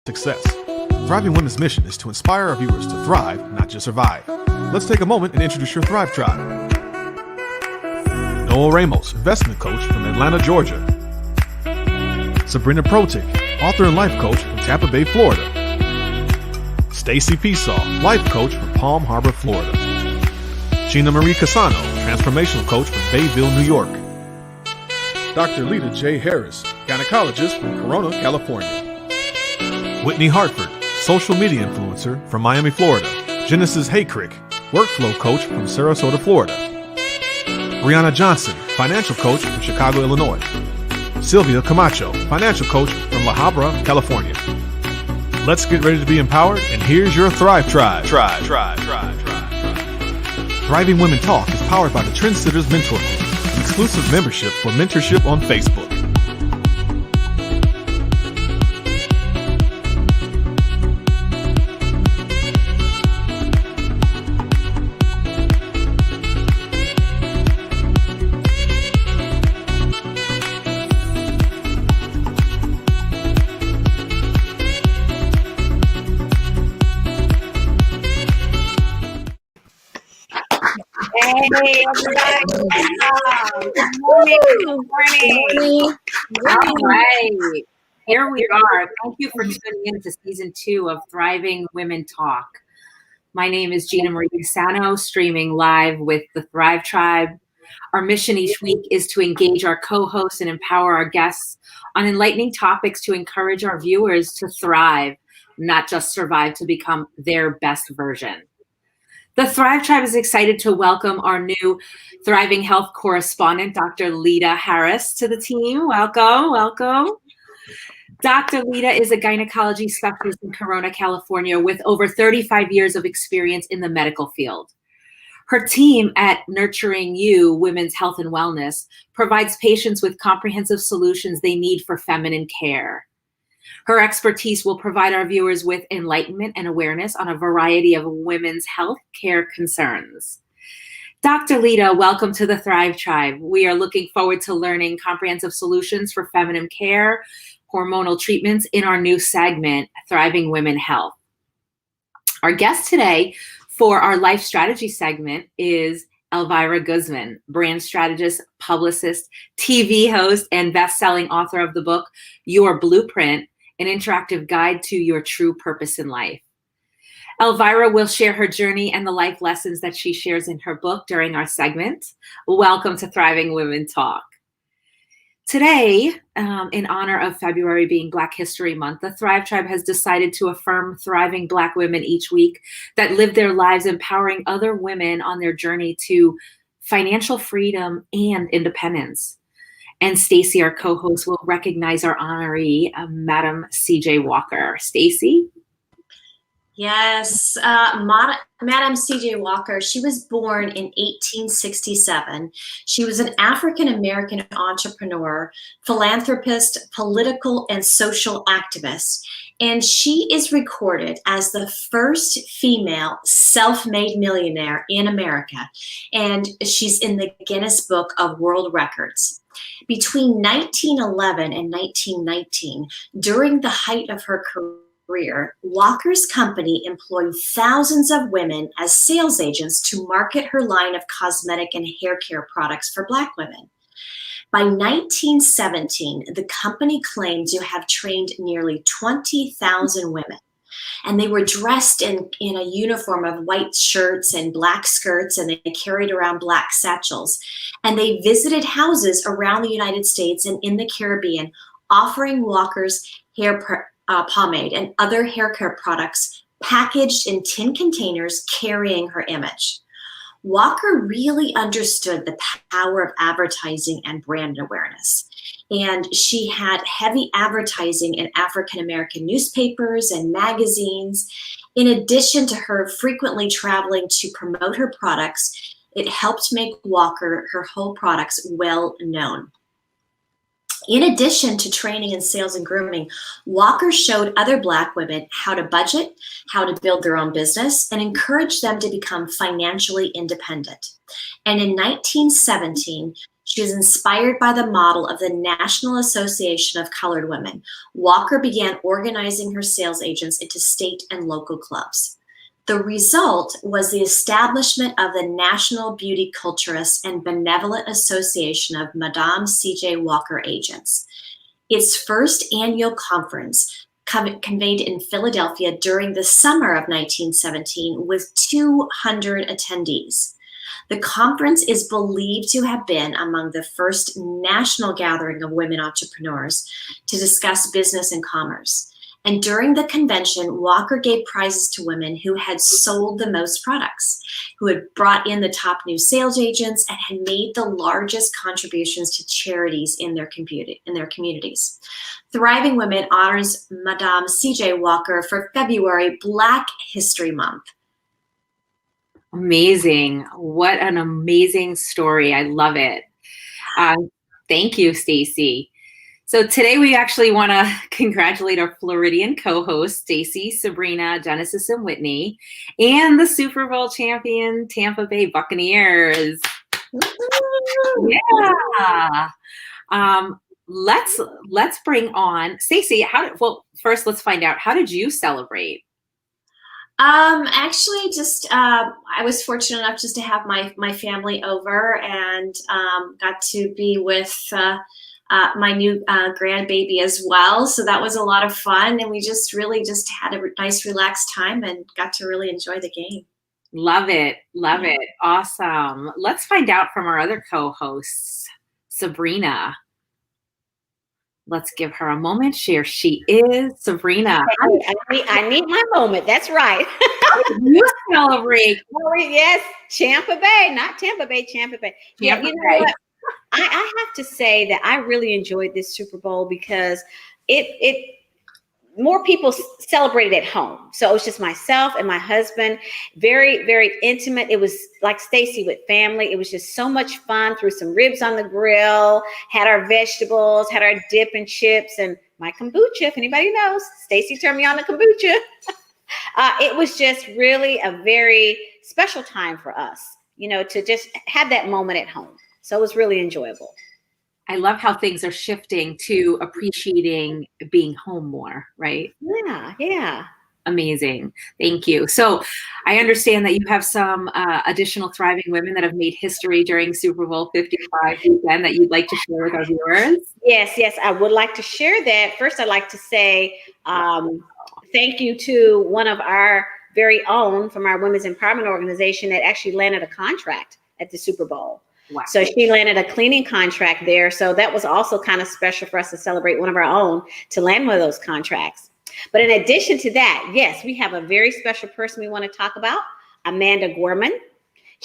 success. Thriving Women's mission is to inspire our viewers to thrive, not just survive. Let's take a moment and introduce your Thrive Tribe. Noel Ramos, investment coach from Atlanta, Georgia. Sabrina Protic, author and life coach from Tampa Bay, Florida. Stacy Pesaw, life coach from Palm Harbor, Florida. Gina Marie Casano, transformational coach from Bayville, New York. Dr. Lita J. Harris, gynecologist from Corona, California. Whitney Hartford, social media influencer from Miami, Florida. Genesis Haycrick, workflow coach from Sarasota, Florida. Brianna Johnson, financial coach from Chicago, Illinois. Sylvia Camacho, financial coach from La Habra, California. Let's get ready to be empowered, and here's your Thrive Tribe. Thriving Women Talk is powered by the Trendsetters Mentor Group, an exclusive membership for mentorship on Facebook. Hey, everybody. Good morning. Good morning. All right. Here we are. Thank you for tuning in to season 2 of Thriving Women Talk. My name is Gina Marie Casano, streaming live with the Thrive Tribe. Our mission each week is to engage our co-hosts and empower our guests on enlightening topics to encourage our viewers to thrive, not just survive to become their best version. The Thrive Tribe is excited to welcome our new Thriving Health correspondent, Dr. Lita Harris, to the team. Welcome. Dr. Lita is a gynecology specialist in Corona, California, with over 35 years of experience in the medical field. Her team at Nurturing You Women's Health and Wellness provides patients with comprehensive solutions they need for feminine care. Her expertise will provide our viewers with enlightenment and awareness on a variety of women's health care concerns. Dr. Lita, welcome to the Thrive Tribe. We are looking forward to learning comprehensive solutions for feminine care, hormonal treatments in our new segment, Thriving Women Health. Our guest today for our Life Strategy segment is Elvira Guzman, brand strategist, publicist, TV host, and best-selling author of the book, Your Blueprint, an interactive guide to your true purpose in life. Elvira will share her journey and the life lessons that she shares in her book during our segment. Welcome to Thriving Women Talk. Today, in honor of February being Black History Month, the Thrive Tribe has decided to affirm thriving Black women each week that live their lives empowering other women on their journey to financial freedom and independence. And Stacy, our co-host, will recognize our honoree, Madam C.J. Walker. Stacy? Yes, Madam C.J. Walker, she was born in 1867. She was an African-American entrepreneur, philanthropist, political and social activist, and she is recorded as the first female self-made millionaire in America, and she's in the Guinness Book of World Records. Between 1911 and 1919, during the height of her career, Walker's company employed thousands of women as sales agents to market her line of cosmetic and hair care products for Black women. By 1917, the company claimed to have trained nearly 20,000 women, and they were dressed in a uniform of white shirts and black skirts, and they carried around black satchels. And they visited houses around the United States and in the Caribbean, offering Walker's hair pomade and other hair care products packaged in tin containers carrying her image. Walker really understood the power of advertising and brand awareness. And she had heavy advertising in African-American newspapers and magazines. In addition to her frequently traveling to promote her products, it helped make Walker, her whole products, well known. In addition to training in sales and grooming, Walker showed other Black women how to budget, how to build their own business, and encouraged them to become financially independent. And in 1917, She was inspired by the model of the National Association of Colored Women. Walker began organizing her sales agents into state and local clubs. The result was the establishment of the National Beauty Culturist and Benevolent Association of Madame C.J. Walker Agents. Its first annual conference, convened in Philadelphia during the summer of 1917, with 200 attendees. The conference is believed to have been among the first national gathering of women entrepreneurs to discuss business and commerce. And during the convention, Walker gave prizes to women who had sold the most products, who had brought in the top new sales agents, and had made the largest contributions to charities in their communities. Thriving Women honors Madame C.J. Walker for February Black History Month. Amazing. What an amazing story. I love it. Thank you, Stacy. So today we actually want to congratulate our Floridian co-hosts, Stacy, Sabrina, Genesis, and Whitney, and the Super Bowl champion Tampa Bay Buccaneers. Yeah. Let's bring on Stacy. First let's find out, how did you celebrate? Actually, just I was fortunate enough just to have my family over, and got to be with my new grandbaby as well. So that was a lot of fun, and we just really just had a nice relaxed time and got to really enjoy the game. Love it. Love it. Awesome. Let's find out from our other co-hosts, Sabrina. Let's give her a moment. Here she is, Sabrina. I need my moment. That's right. You celebrate. Yes, Tampa Bay, not Tampa Bay, Tampa Bay. Yeah, you know what? I have to say that I really enjoyed this Super Bowl because it more people celebrated at home. So it was just myself and my husband, very, very intimate. It was like Stacy with family. It was just so much fun. Threw some ribs on the grill, had our vegetables, had our dip and chips, and my kombucha. If anybody knows, Stacy turned me on to kombucha. It was just really a very special time for us, to just have that moment at home. So it was really enjoyable. I love how things are shifting to appreciating being home more, right? Yeah. Amazing. Thank you. So I understand that you have some additional Thriving Women that have made history during Super Bowl 55 weekend that you'd like to share with our viewers. Yes, I would like to share that. First, I'd like to say thank you to one of our very own from our Women's Empowerment Organization that actually landed a contract at the Super Bowl. Wow. So she landed a cleaning contract there. So that was also kind of special for us to celebrate one of our own to land one of those contracts. But in addition to that, yes, we have a very special person we want to talk about, Amanda Gorman.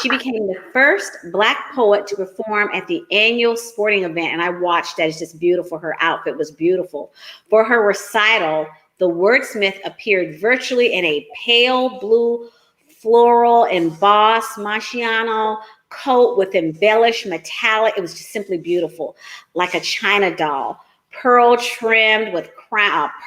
She became the first Black poet to perform at the annual sporting event. And I watched that. It's just beautiful. Her outfit was beautiful. For her recital, the wordsmith appeared virtually in a pale blue floral embossed Marciano coat with embellished metallic. It was just simply beautiful, like a China doll, pearl trimmed with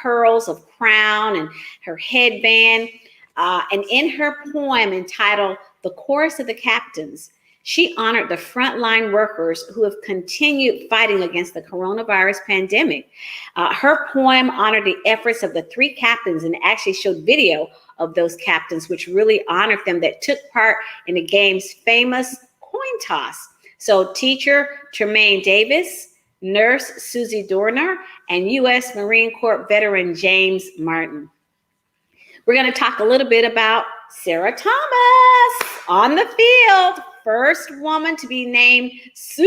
pearls of crown and her headband. And in her poem entitled "The Chorus of the Captains," she honored the frontline workers who have continued fighting against the coronavirus pandemic. Her poem honored the efforts of the 3 captains and actually showed video of those captains, which really honored them, that took part in the game's famous coin toss. So teacher Tremaine Davis, nurse Susie Dorner, and U.S. Marine Corps veteran James Martin. We're going to talk a little bit about Sarah Thomas on the field. First woman to be named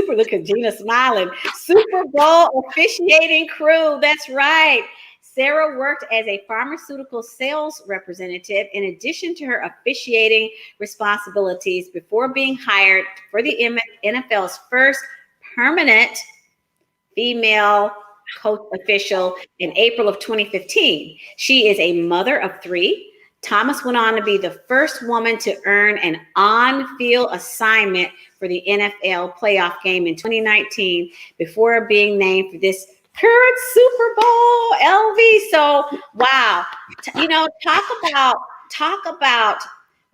look at Gina smiling, Super Bowl officiating crew. That's right. Sarah worked as a pharmaceutical sales representative in addition to her officiating responsibilities before being hired for the NFL's first permanent female coach official in April of 2015. She is a mother of 3. Thomas went on to be the first woman to earn an on-field assignment for the NFL playoff game in 2019 before being named for this current Super Bowl, LV. So, wow. Talk about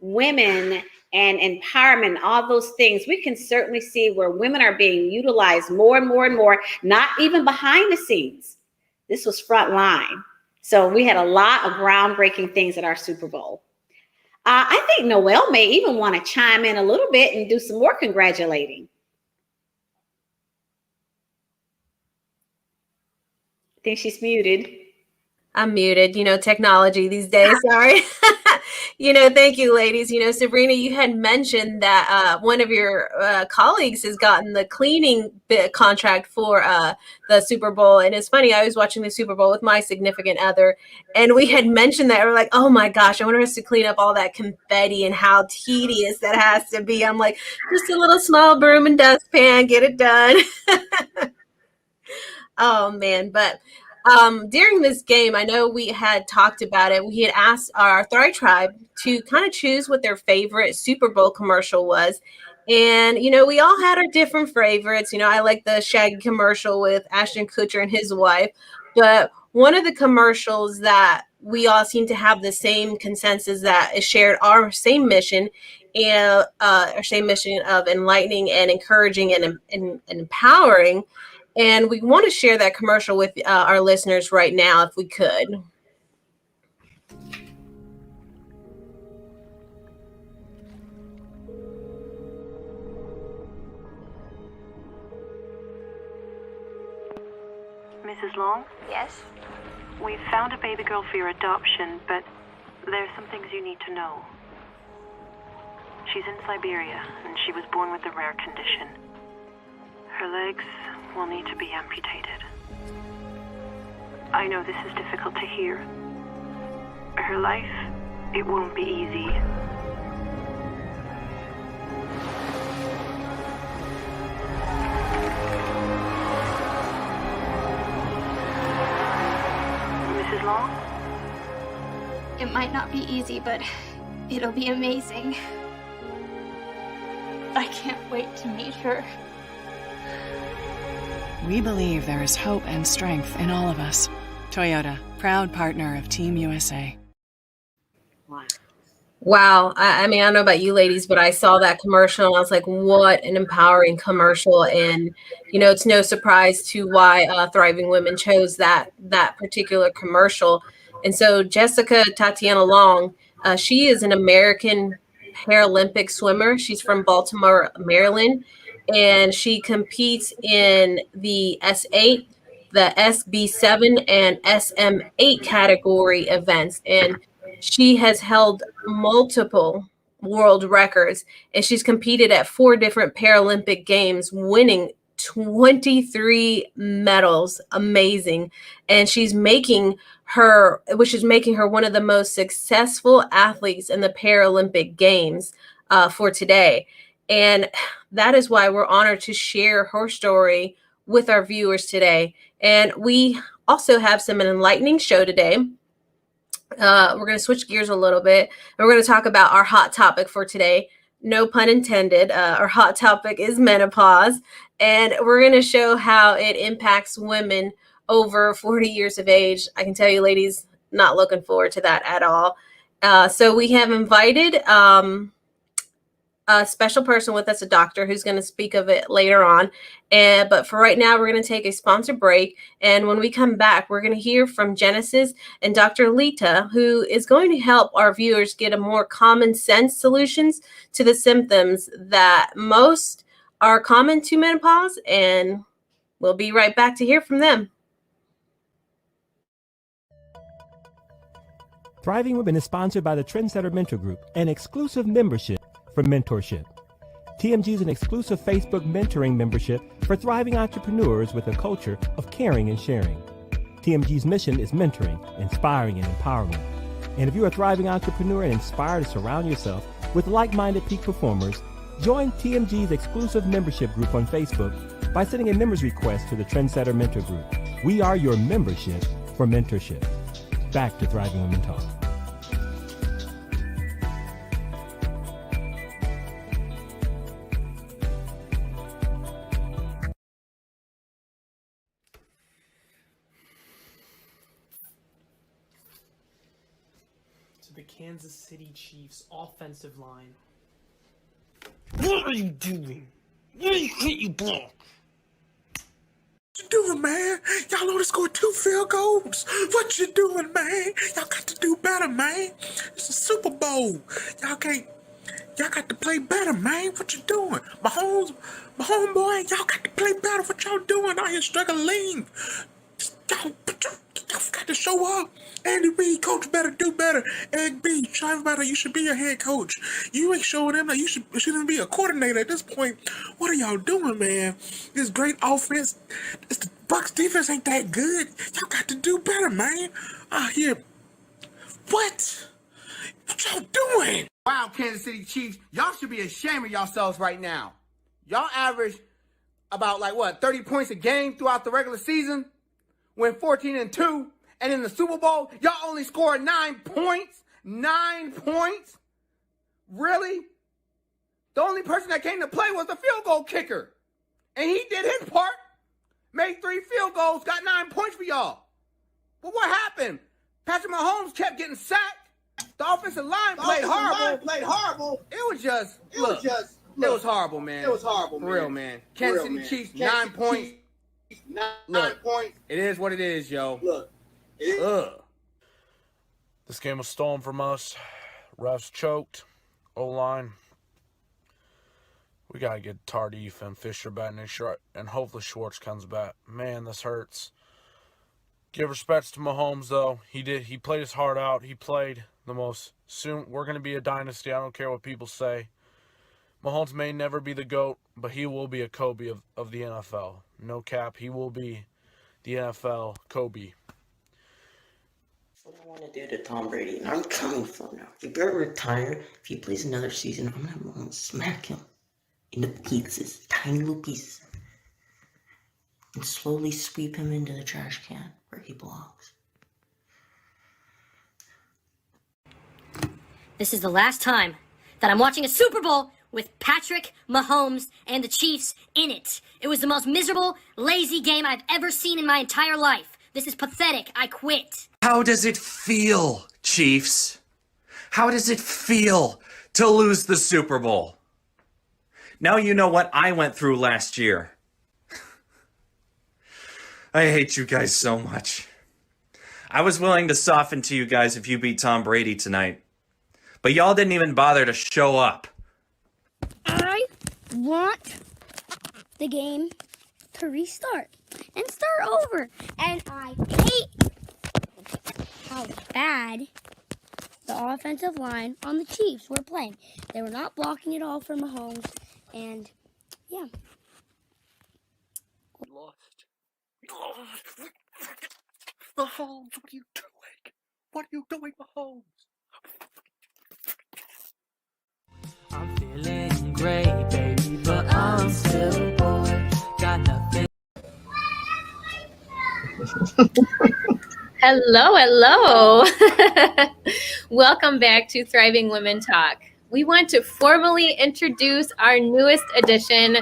women and empowerment, all those things, we can certainly see where women are being utilized more and more and more, not even behind the scenes. This was front line. So we had a lot of groundbreaking things at our Super Bowl. I think Noelle may even want to chime in a little bit and do some more congratulating. I think she's muted. I'm muted, technology these days. Sorry. Thank you, ladies. Sabrina, you had mentioned that one of your colleagues has gotten the cleaning contract for the Super Bowl. And it's funny, I was watching the Super Bowl with my significant other, and we had mentioned that. We're like, oh my gosh, I want us to clean up all that confetti and how tedious that has to be. I'm like, just a little small broom and dustpan, get it done. Oh, man. But during this game, I know we had talked about it. We had asked our Thrive Tribe to kind of choose what their favorite Super Bowl commercial was. And, we all had our different favorites. I like the Shaggy commercial with Ashton Kutcher and his wife. But one of the commercials that we all seem to have the same consensus that is shared our same mission, and our same mission of enlightening and encouraging and empowering. And we want to share that commercial with our listeners right now, if we could. Mrs. Long? Yes? We've found a baby girl for your adoption, but there's some things you need to know. She's in Siberia, and she was born with a rare condition. Her legs will need to be amputated. I know this is difficult to hear. Her life, it won't be easy. Mrs. Long? It might not be easy, but it'll be amazing. I can't wait to meet her. We believe there is hope and strength in all of us. Toyota, proud partner of Team USA. Wow. I mean, I don't know about you ladies, but I saw that commercial and I was like, what an empowering commercial. And, it's no surprise to why Thriving Women chose that particular commercial. And so Jessica Tatiana Long, she is an American Paralympic swimmer. She's from Baltimore, Maryland, and she competes in the S8, the SB7, and SM8 category events. And she has held multiple world records, and she's competed at 4 different Paralympic games, winning 23 medals. Amazing. And she's making her one of the most successful athletes in the Paralympic Games for today. And that is why we're honored to share her story with our viewers today. And we also have an enlightening show today. We're going to switch gears a little bit, and we're going to talk about our hot topic for today. No pun intended. Our hot topic is menopause, and we're going to show how it impacts women over 40 years of age. I can tell you, ladies, not looking forward to that at all. So we have invited a special person with us, a doctor, who's going to speak of it later on. But for right now, we're going to take a sponsor break. And when we come back, we're going to hear from Genesis and Dr. Lita, who is going to help our viewers get a more common sense solutions to the symptoms that most are common to menopause. And we'll be right back to hear from them. Thriving Women is sponsored by the Trendsetter Mentor Group, an exclusive membership for mentorship. TMG is an exclusive Facebook mentoring membership for thriving entrepreneurs with a culture of caring and sharing. TMG's mission is mentoring, inspiring, and empowerment. And if you're a thriving entrepreneur and inspired to surround yourself with like-minded peak performers, join TMG's exclusive membership group on Facebook by sending a members request to the Trendsetter Mentor Group. We are your membership for mentorship. Back to Thriving Women Talk. the Kansas City Chiefs offensive line. What are you doing? What you block? What you doing, man? Y'all only scored 2 field goals. What you doing, man? Y'all got to do better, man. It's a Super Bowl. Y'all got to play better, man. What you doing? My homeboy, y'all got to play better. What y'all doing out here struggling? Y'all got to show up. Andy Reid, coach better, do better. Egg B, try better. You should be a head coach. You ain't showing them that you shouldn't be a coordinator at this point. What are y'all doing, man? This great offense. The Bucs defense ain't that good. Y'all got to do better, man. Out here. What y'all doing? Wow, Kansas City Chiefs, y'all should be ashamed of yourselves right now. Y'all average about 30 points a game throughout the regular season, went 14-2, and in the Super Bowl, y'all only scored 9 points. 9 points? Really? The only person that came to play was the field goal kicker. And he did his part. Made 3 field goals, got 9 points for y'all. But what happened? Patrick Mahomes kept getting sacked. The offensive line played horrible. It was horrible, man. It was horrible, man. For real, man. Kansas City Chiefs, 9 points. 9 points. It is what it is, yo. Look. This game was stolen from us. Refs choked. O-line. We got to get Tardif and Fisher back next year, and hopefully Schwartz comes back. Man, this hurts. Give respects to Mahomes, though. He played his heart out. He played the most. Soon, we're going to be a dynasty. I don't care what people say. Mahomes may never be the GOAT, but he will be a Kobe of the NFL. No cap. He will be the NFL Kobe. What I want to do to Tom Brady, and I'm coming for him now. If he better retire, if he plays another season, I'm going to smack him into pieces, tiny little pieces, and slowly sweep him into the trash can where he belongs. This is the last time that I'm watching a Super Bowl with Patrick Mahomes and the Chiefs in it. It was the most miserable, lazy game I've ever seen in my entire life. This is pathetic. I quit. How does it feel, Chiefs? How does it feel to lose the Super Bowl? Now you know what I went through last year. I hate you guys so much. I was willing to soften to you guys if you beat Tom Brady tonight. But y'all didn't even bother to show up. I want the game to restart and start over. And I hate how bad the offensive line on the Chiefs were playing. They were not blocking at all for Mahomes. And, yeah. Lost. Mahomes, what are you doing? What are you doing, Mahomes? I'm feeling great, baby, but I'm still bored. Got nothing. Hello. Welcome back to Thriving Women Talk. We want to formally introduce our newest addition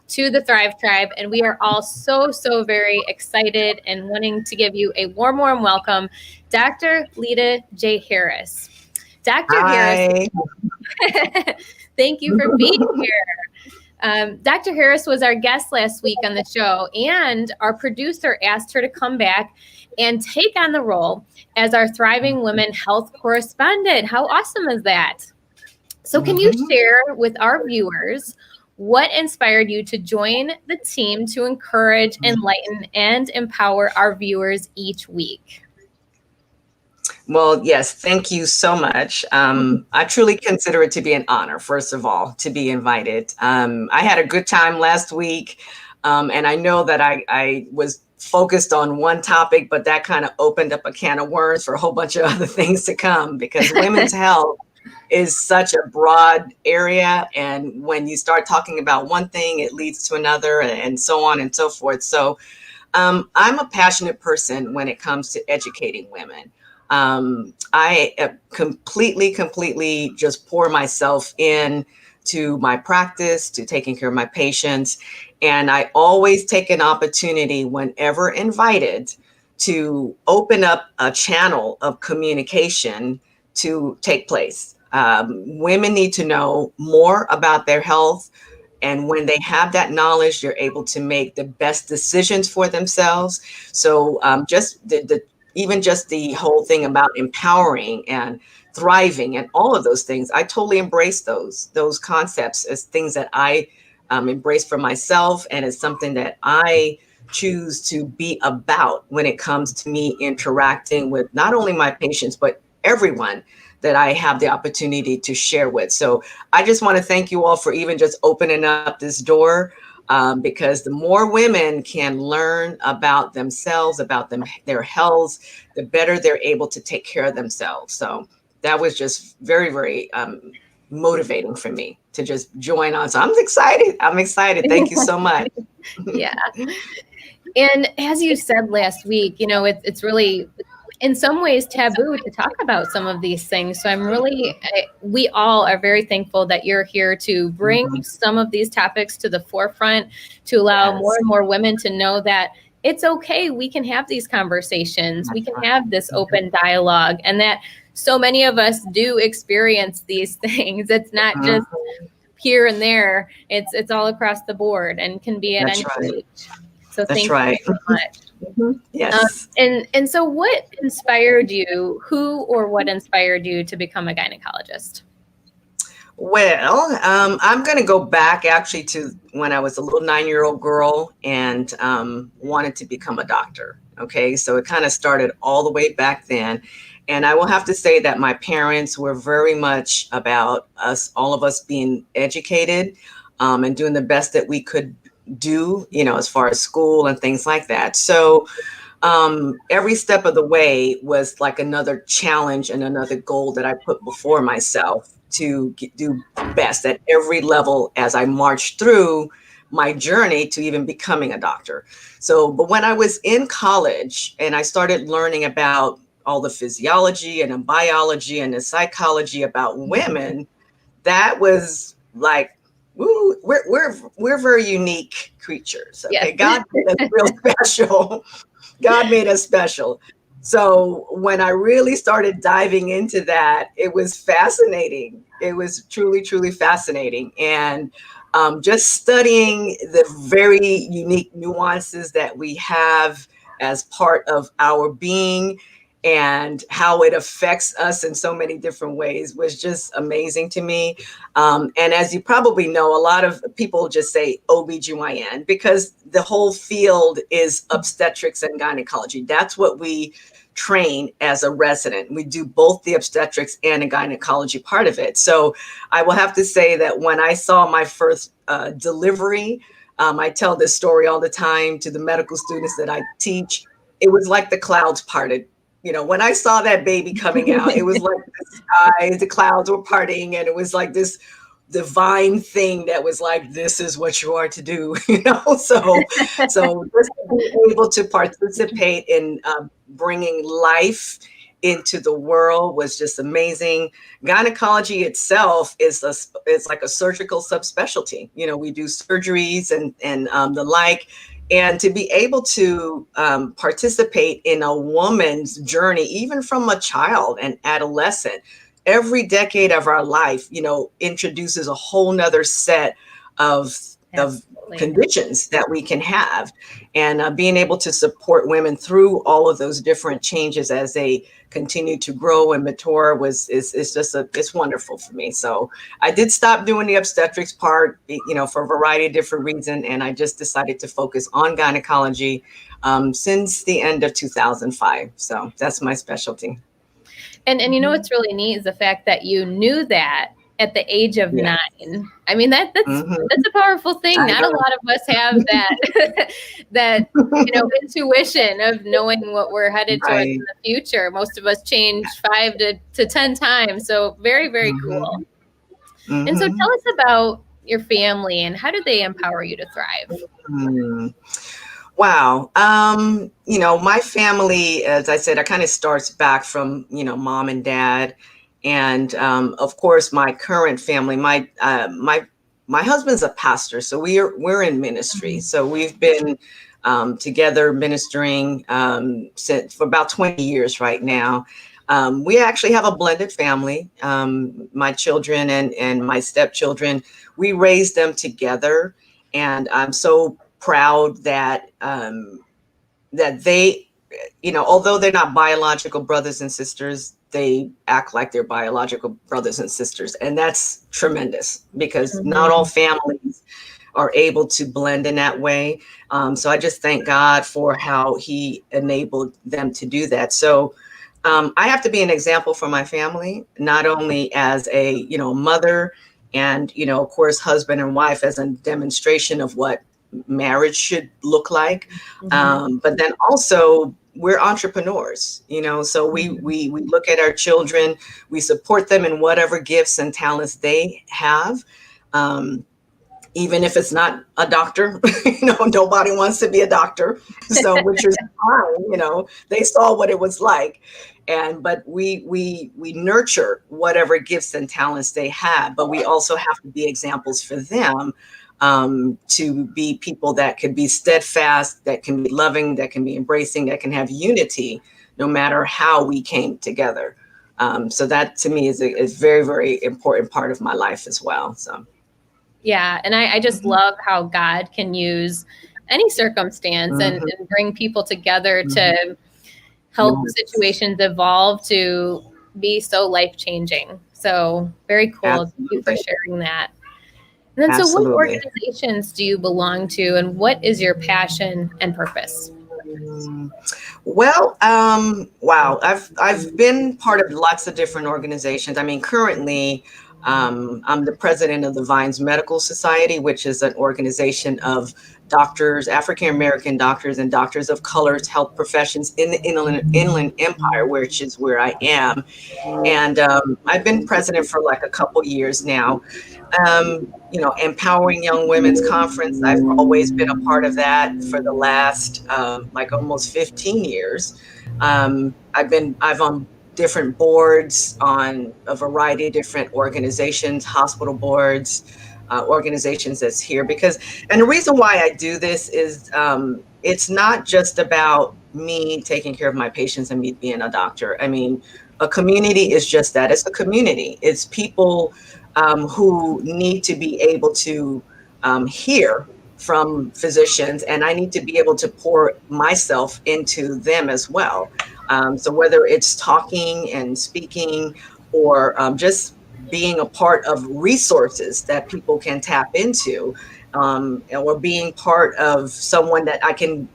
to the Thrive Tribe, and we are all so very excited and wanting to give you a warm welcome, Dr. Lita J. Harris. Dr. Harris, thank you for being here. Dr. Harris was our guest last week on the show, and our producer asked her to come back and take on the role as our Thriving Women Health Correspondent. How awesome is that? So can you share with our viewers what inspired you to join the team to encourage, enlighten, and empower our viewers each week? Well, yes, thank you so much. I truly consider it to be an honor, first of all, to be invited. I had a good time last week, and I know that I was focused on one topic, but that kind of opened up a can of worms for a whole bunch of other things to come, because women's health is such a broad area. And when you start talking about one thing, it leads to another, and so on and so forth. So I'm a passionate person when it comes to educating women. I completely just pour myself in to my practice, to taking care of my patients. And I always take an opportunity whenever invited to open up a channel of communication to take place. Women need to know more about their health. And when they have that knowledge, they're able to make the best decisions for themselves. So just even just the whole thing about empowering and thriving and all of those things, I totally embrace those concepts as things that I embrace for myself, and it's something that I choose to be about when it comes to me interacting with not only my patients, but everyone that I have the opportunity to share with. So I just want to thank you all for even just opening up this door, because the more women can learn about themselves, about their health, the better they're able to take care of themselves. So that was just very, very motivating for me to just join on. So I'm excited. Thank you so much. Yeah. And as you said last week, it's really, in some ways, taboo to talk about some of these things. So we all are very thankful that you're here to bring some of these topics to the forefront, to allow more and more women to know that it's okay. We can have these conversations. We can have this open dialogue, and that so many of us do experience these things. It's not just here and there. It's all across the board and can be at any age. So thank you so much. Yes. And so what inspired you? Who or what inspired you to become a gynecologist? Well, I'm going to go back actually to when I was a little 9-year-old girl and wanted to become a doctor. Okay, so it kind of started all the way back then. And I will have to say that my parents were very much about all of us being educated and doing the best that we could do, as far as school and things like that. So every step of the way was like another challenge and another goal that I put before myself to do best at every level as I marched through my journey to even becoming a doctor. So, but when I was in college and I started learning about all the physiology and the biology and the psychology about women, that was like, woo, we're very unique creatures. Okay, yes. God made us real special. God made us special. So when I really started diving into that, it was fascinating. It was truly, truly fascinating. And just studying the very unique nuances that we have as part of our being and how it affects us in so many different ways was just amazing to me. And as you probably know, a lot of people just say OBGYN because the whole field is obstetrics and gynecology. That's what we train as a resident. We do both the obstetrics and the gynecology part of it. So I will have to say that when I saw my first delivery, I tell this story all the time to the medical students that I teach. It was like the clouds parted. When I saw that baby coming out, it was like the sky, the clouds were parting, and it was like this divine thing that was like, this is what you are to do, So just being able to participate in bringing life into the world was just amazing. Gynecology itself is like a surgical subspecialty. We do surgeries and the like. And to be able to participate in a woman's journey, even from a child and adolescent, every decade of our life, introduces a whole nother set of conditions that we can have. And being able to support women through all of those different changes as they continue to grow and mature it's wonderful for me. So I did stop doing the obstetrics part, for a variety of different reasons. And I just decided to focus on gynecology since the end of 2005. So that's my specialty. And what's really neat is the fact that you knew that at the age of 9. I mean, that's a powerful thing. Not a lot of us have that intuition of knowing what we're headed towards in the future. Most of us change 5 to 10 times. So very, very cool. And so tell us about your family and how do they empower you to thrive? Wow. My family, as I said, it kind of starts back from, mom and dad. And of course, my current family, my husband's a pastor, so we're in ministry. So we've been together ministering for about 20 years right now. We actually have a blended family. My children and my stepchildren, we raised them together. And I'm so proud that that they, although they're not biological brothers and sisters, they act like they're biological brothers and sisters. And that's tremendous because not all families are able to blend in that way. So I just thank God for how he enabled them to do that. So I have to be an example for my family, not only as a, mother and, of course, husband and wife as a demonstration of what marriage should look like. But then also we're entrepreneurs, so we look at our children, we support them in whatever gifts and talents they have. Even if it's not a doctor, nobody wants to be a doctor. So, which is fine, they saw what it was like. But we nurture whatever gifts and talents they have, but we also have to be examples for them, to be people that could be steadfast, that can be loving, that can be embracing, that can have unity, no matter how we came together. So that to me is a very, very important part of my life as well. So. Yeah. And I just love how God can use any circumstance and bring people together to help situations evolve to be so life-changing. So very cool. Absolutely. Thank you for sharing that. And then, so what organizations do you belong to and what is your passion and purpose? Well, wow. I've been part of lots of different organizations. I mean, currently, I'm the president of the Vines Medical Society, which is an organization of doctors, African-American doctors and doctors of color, health professions in the Inland Empire, which is where I am. And I've been president for like a couple years now. Empowering Young Women's Conference, I've always been a part of that for the last like almost 15 years. I've on different boards on a variety of different organizations, hospital boards, organizations that's here and the reason why I do this is it's not just about me taking care of my patients and me being a doctor. I mean, a community is just that. It's a community. It's people who need to be able to hear from physicians, and I need to be able to pour myself into them as well. So whether it's talking and speaking or just being a part of resources that people can tap into, or being part of someone that I can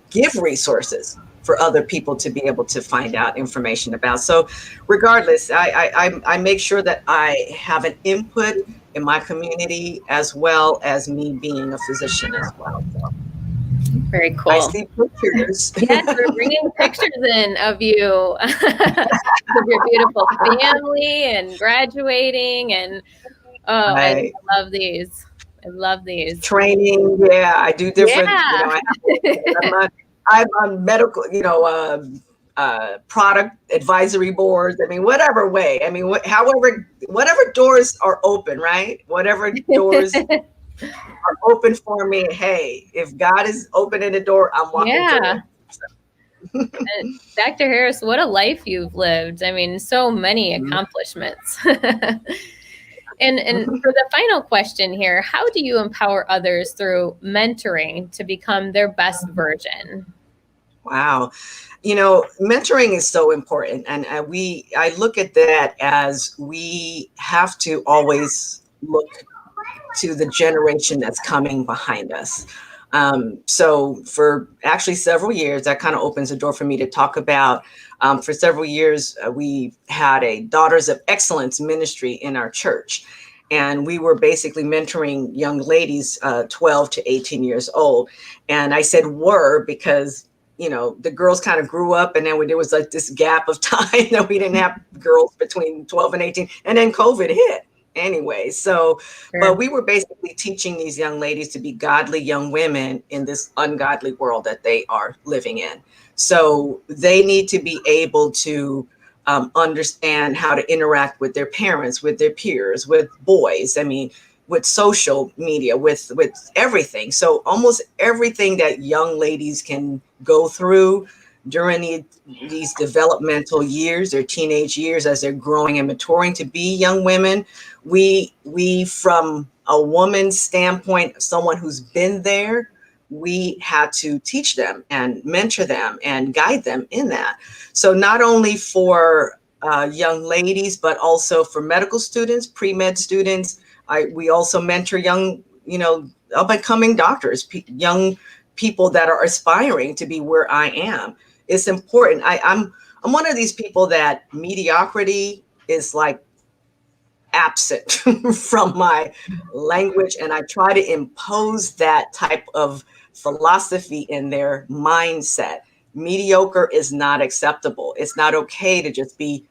give resources for other people to be able to find out information about. So regardless, I make sure that I have an input in my community as well as me being a physician as well. So. Very cool. I see pictures. Yes, we're bringing pictures in of you, of your beautiful family and graduating, and I love these. I love these. Training, yeah, I do different. Yeah. I'm on medical, product advisory boards. I mean, whatever way. I mean, whatever doors are open, right? Whatever doors are open for me. Hey, if God is opening the door, I'm walking through. Dr. Harris, what a life you've lived. I mean, so many accomplishments. And for the final question here, how do you empower others through mentoring to become their best version? Wow. Mentoring is so important. And I look at that as we have to always look to the generation that's coming behind us. So for actually several years, that kind of opens the door for me to talk about, for several years, we had a Daughters of Excellence ministry in our church. And we were basically mentoring young ladies, 12 to 18 years old. And I said were because, the girls kind of grew up, and then there was like this gap of time that we didn't have girls between 12 and 18. And then COVID hit. Anyway, so, but we were basically teaching these young ladies to be godly young women in this ungodly world that they are living in. So they need to be able to understand how to interact with their parents, with their peers, with boys. I mean, with social media, with everything. So almost everything that young ladies can go through, during these developmental years, their teenage years, as they're growing and maturing to be young women. We from a woman's standpoint, someone who's been there, we had to teach them and mentor them and guide them in that. So not only for young ladies, but also for medical students, pre-med students. We also mentor young, up and coming doctors, young people that are aspiring to be where I am. It's important. I'm one of these people that mediocrity is like absent from my language, and I try to impose that type of philosophy in their mindset. Mediocre is not acceptable. It's not okay to just be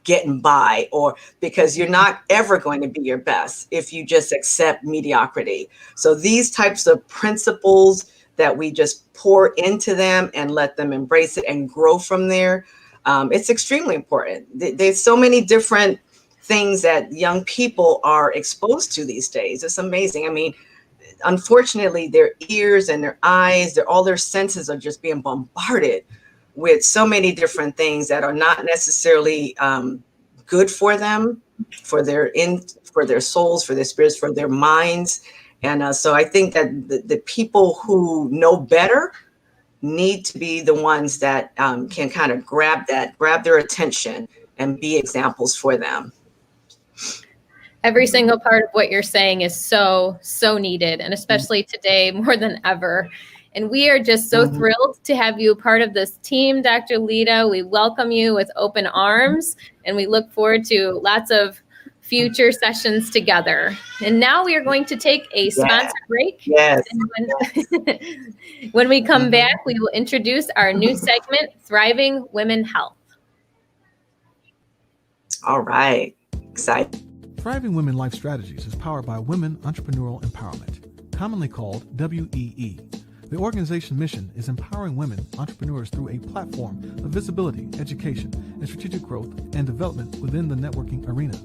getting by, or because you're not ever going to be your best if you just accept mediocrity. So these types of principles that we just pour into them and let them embrace it and grow from there, it's extremely important. There's so many different things that young people are exposed to these days. It's amazing. I mean, unfortunately, their ears and their eyes, all their senses are just being bombarded with so many different things that are not necessarily good for them, for their souls, for their spirits, for their minds. And so I think that the people who know better need to be the ones that can kind of grab their attention and be examples for them. Every single part of what you're saying is so needed, and especially today more than ever. And we are just so thrilled to have you a part of this team, Dr. Lita. We welcome you with open arms, and we look forward to lots of future sessions together. And now we are going to take a sponsor break. Yes. And when we come back, we will introduce our new segment, Thriving Women Health. All right. Excited. Thriving Women Life Strategies is powered by Women Entrepreneurial Empowerment, commonly called WEE. The organization's mission is empowering women entrepreneurs through a platform of visibility, education, and strategic growth and development within the networking arena.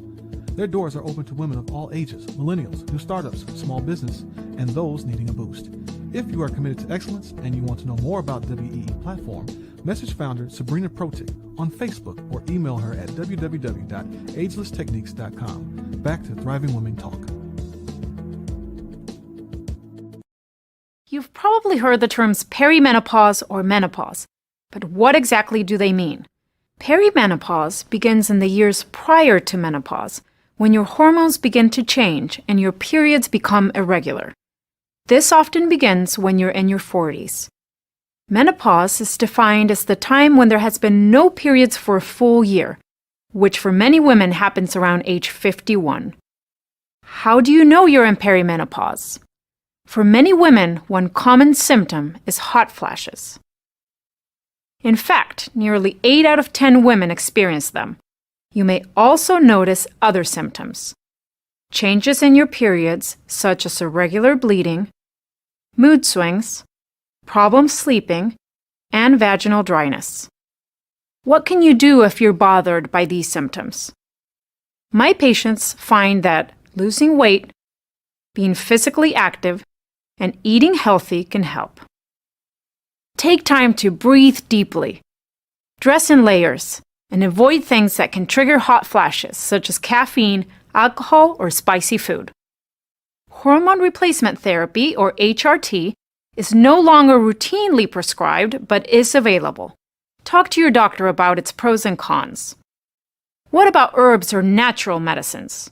Their doors are open to women of all ages, millennials, new startups, small business, and those needing a boost. If you are committed to excellence and you want to know more about WEE platform, message founder Sabrina Protic on Facebook or email her at www.agelesstechniques.com. Back to Thriving Women Talk. You've probably heard the terms perimenopause or menopause, but what exactly do they mean? Perimenopause begins in the years prior to menopause, when your hormones begin to change and your periods become irregular. This often begins when you're in your 40s. Menopause is defined as the time when there has been no periods for a full year, which for many women happens around age 51. How do you know you're in perimenopause? For many women, one common symptom is hot flashes. In fact, nearly 8 out of 10 women experience them. You may also notice other symptoms. Changes in your periods, such as irregular bleeding, mood swings, problems sleeping, and vaginal dryness. What can you do if you're bothered by these symptoms? My patients find that losing weight, being physically active, and eating healthy can help. Take time to breathe deeply, dress in layers, and avoid things that can trigger hot flashes, such as caffeine, alcohol, or spicy food. Hormone replacement therapy, or HRT, is no longer routinely prescribed, but is available. Talk to your doctor about its pros and cons. What about herbs or natural medicines?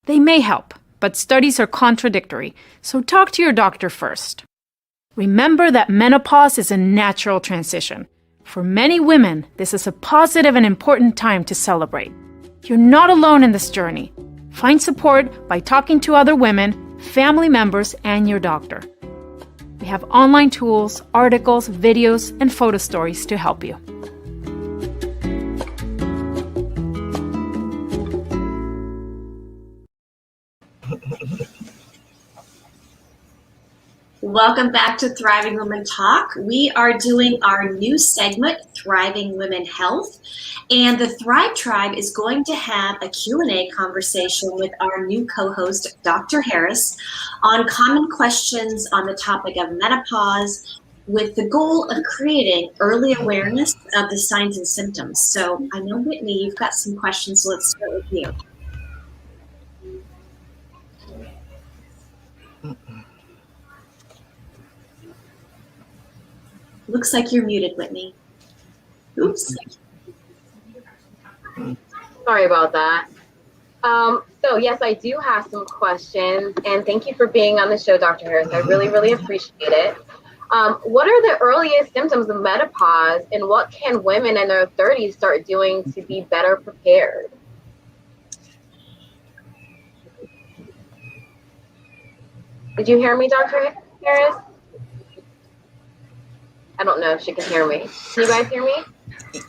They may help, but studies are contradictory, so talk to your doctor first. Remember that menopause is a natural transition. For many women, this is a positive and important time to celebrate. You're not alone in this journey. Find support by talking to other women, family members, and your doctor. We have online tools, articles, videos, and photo stories to help you. Welcome back to Thriving Women Talk. We are doing our new segment, Thriving Women Health, and the Thrive Tribe is going to have a Q&A conversation with our new co-host, Dr. Harris, on common questions on the topic of menopause, with the goal of creating early awareness of the signs and symptoms. So I know, Whitney, you've got some questions, so let's start with you. Looks like you're muted, Whitney. Oops. Sorry about that. So yes, I do have some questions, and thank you for being on the show, Dr. Harris. I really, really appreciate it. What are the earliest symptoms of menopause, and what can women in their 30s start doing to be better prepared? Did you hear me, Dr. Harris? I don't know if she can hear me. Can you guys hear me?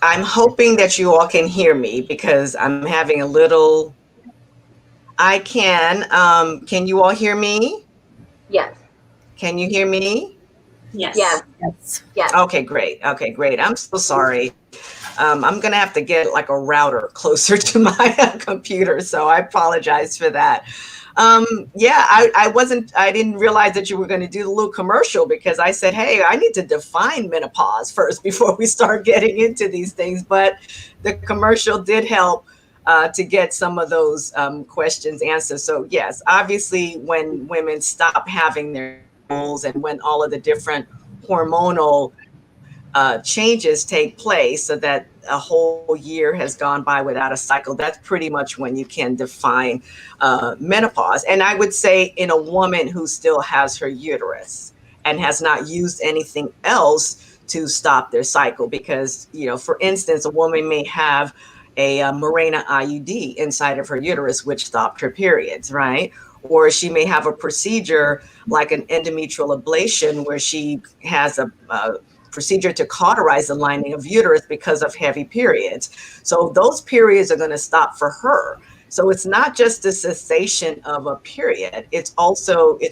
I'm hoping that you all can hear me because I'm having a little. I can. Can you all hear me? Yes. Can you hear me? Yes. Yes. Yes. Okay, great. Okay, great. I'm so sorry. I'm gonna have to get like a router closer to my computer, so I apologize for that. Yeah, I didn't realize that you were going to do the little commercial because I said, hey, I need to define menopause first before we start getting into these things. But the commercial did help to get some of those questions answered. So yes, obviously when women stop having their hormones and when all of the different hormonal changes take place so that a whole year has gone by without a cycle, that's pretty much when you can define menopause. And I would say in a woman who still has her uterus and has not used anything else to stop their cycle, because, you know, for instance, a woman may have a Mirena IUD inside of her uterus, which stopped her periods, right? Or she may have a procedure like an endometrial ablation where she has a procedure to cauterize the lining of uterus because of heavy periods. So those periods are going to stop for her. So it's not just the cessation of a period. It's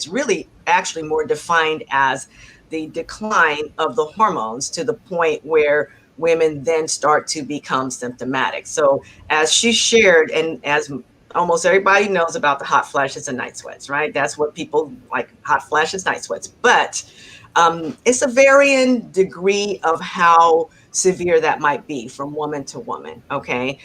really actually more defined as the decline of the hormones to the point where women then start to become symptomatic. So as she shared, and as almost everybody knows about the hot flashes and night sweats, right? That's what people like, hot flashes, night sweats. But it's a varying degree of how severe that might be from woman to woman. Okay.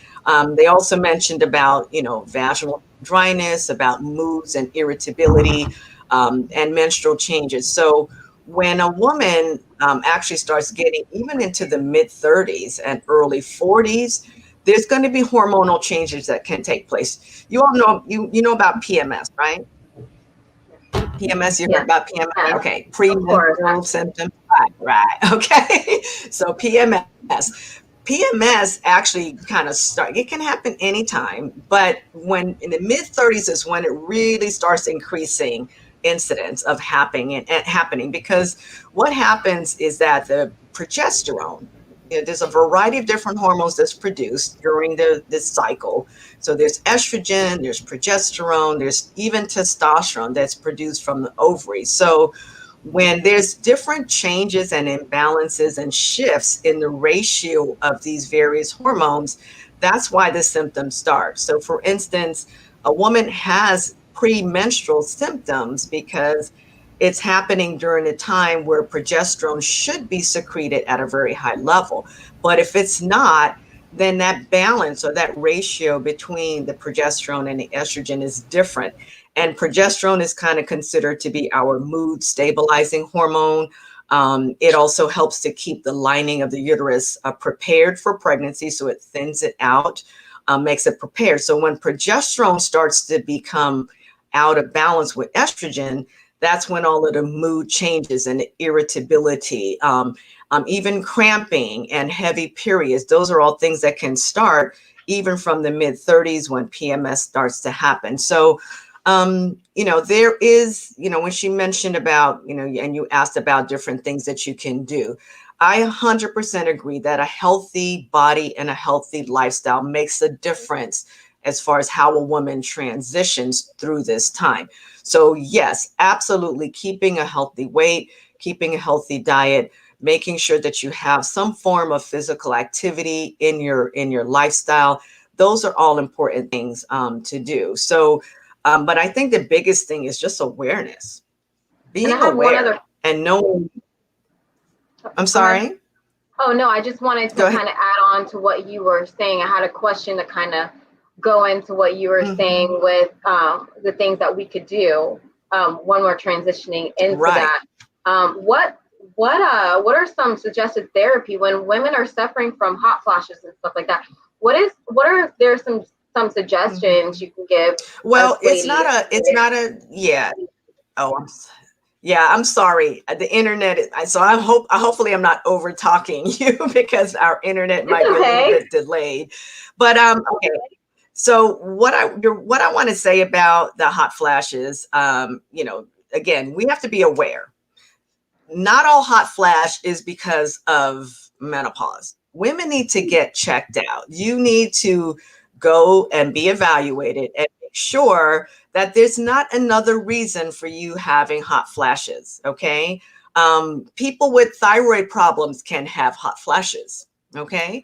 They also mentioned about, vaginal dryness, about moods and irritability, and menstrual changes. So when a woman actually starts getting even into the mid 30s and early 40s, there's going to be hormonal changes that can take place. You all know, you know about PMS, right? PMS, you heard about PMS? Okay, premenstrual symptoms, right, okay. So PMS actually kind of it can happen anytime, but when in the mid 30s is when it really starts increasing incidence of happening, because what happens is that the progesterone, there's a variety of different hormones that's produced during this cycle. So there's estrogen, there's progesterone, there's even testosterone that's produced from the ovaries. So when there's different changes and imbalances and shifts in the ratio of these various hormones, that's why the symptoms start. So for instance, a woman has premenstrual symptoms because it's happening during a time where progesterone should be secreted at a very high level. But if it's not, then that balance or that ratio between the progesterone and the estrogen is different. And progesterone is kind of considered to be our mood stabilizing hormone. It also helps to keep the lining of the uterus prepared for pregnancy. So it thins it out, makes it prepared. So when progesterone starts to become out of balance with estrogen, that's when all of the mood changes and the irritability, even cramping and heavy periods. Those are all things that can start even from the mid 30s when PMS starts to happen. So, there is, when she mentioned about, and you asked about different things that you can do, I 100% agree that a healthy body and a healthy lifestyle makes a difference as far as how a woman transitions through this time. So yes, absolutely, keeping a healthy weight, keeping a healthy diet, making sure that you have some form of physical activity in your lifestyle. Those are all important things to do. So, but I think the biggest thing is just awareness, being aware and knowing. I'm sorry. Oh, no, I just wanted to kind of add on to what you were saying. I had a question to kind of go into what you were saying with the things that we could do when we're transitioning into that. What are some suggested therapy when women are suffering from hot flashes and stuff like that? What are there some suggestions you can give? Well, it's not a yeah. Oh, I'm sorry. The internet. So hopefully I'm not over talking you because our internet might be a little bit delayed. But okay. So what I want to say about the hot flashes, again, we have to be aware. Not all hot flash is because of menopause. Women need to get checked out. You need to go and be evaluated and make sure that there's not another reason for you having hot flashes, okay? People with thyroid problems can have hot flashes, okay?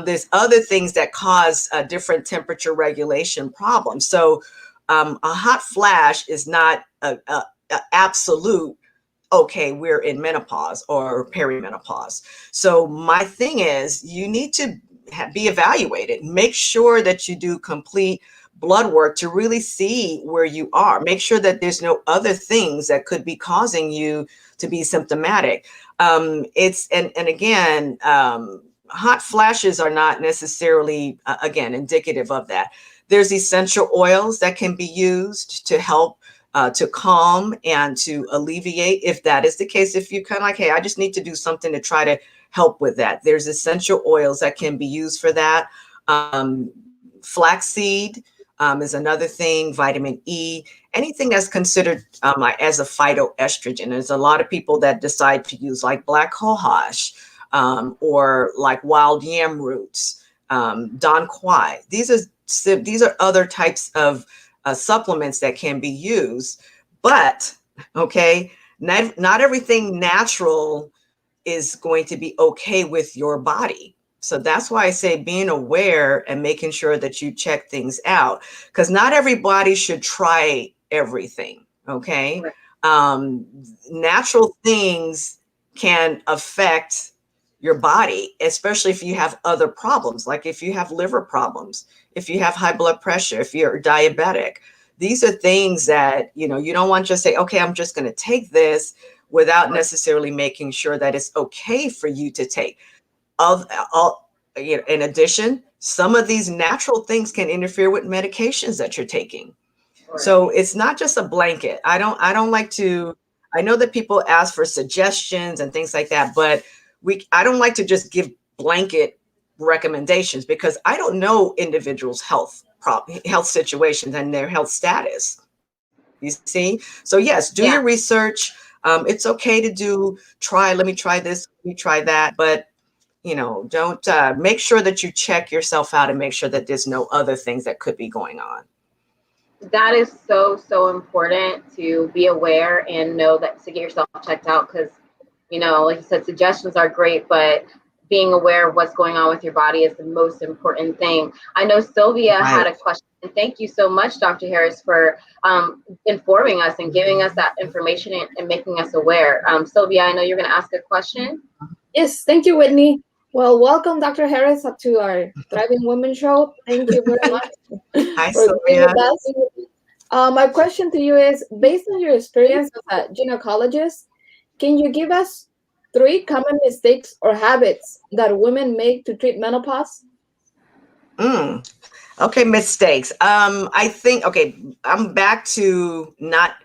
There's other things that cause different temperature regulation problems. So a hot flash is not a absolute, okay, we're in menopause or perimenopause. So my thing is you need to be evaluated. Make sure that you do complete blood work to really see where you are. Make sure that there's no other things that could be causing you to be symptomatic. Again, hot flashes are not necessarily, again, indicative of that. There's essential oils that can be used to help to calm and to alleviate, if that is the case. If you're kind of like, hey, I just need to do something to try to help with that. There's essential oils that can be used for that. Flaxseed is another thing, vitamin E, anything that's considered as a phytoestrogen. There's a lot of people that decide to use like black cohosh or like wild yam roots, Don Quai. These are other types of supplements that can be used, but okay, not everything natural is going to be okay with your body. So that's why I say being aware and making sure that you check things out, because not everybody should try everything. Okay. Natural things can affect your body, especially if you have other problems, like if you have liver problems, if you have high blood pressure, if you're diabetic. These are things that, you don't want to just say, okay, I'm just going to take this without necessarily making sure that it's okay for you to take. In addition, some of these natural things can interfere with medications that you're taking. Right. So it's not just a blanket. I don't like to, I know that people ask for suggestions and things like that, but I don't like to just give blanket recommendations because I don't know individuals' health situations and their health status. You see? So yes, do your research. It's okay to let me try this, let me try that, but don't make sure that you check yourself out and make sure that there's no other things that could be going on. That is so important to be aware and know that to get yourself checked out, because like you said, suggestions are great, but being aware of what's going on with your body is the most important thing. I know Sylvia had a question. Thank you so much, Dr. Harris, for informing us and giving us that information and making us aware. Sylvia, I know you're going to ask a question. Yes, thank you, Whitney. Well, welcome, Dr. Harris, up to our Thriving Women show. Thank you very much. Hi, Sylvia. My question to you is, based on your experience as a gynecologist, can you give us 3 common mistakes or habits that women make to treat menopause? Okay, mistakes. I think, I'm back to not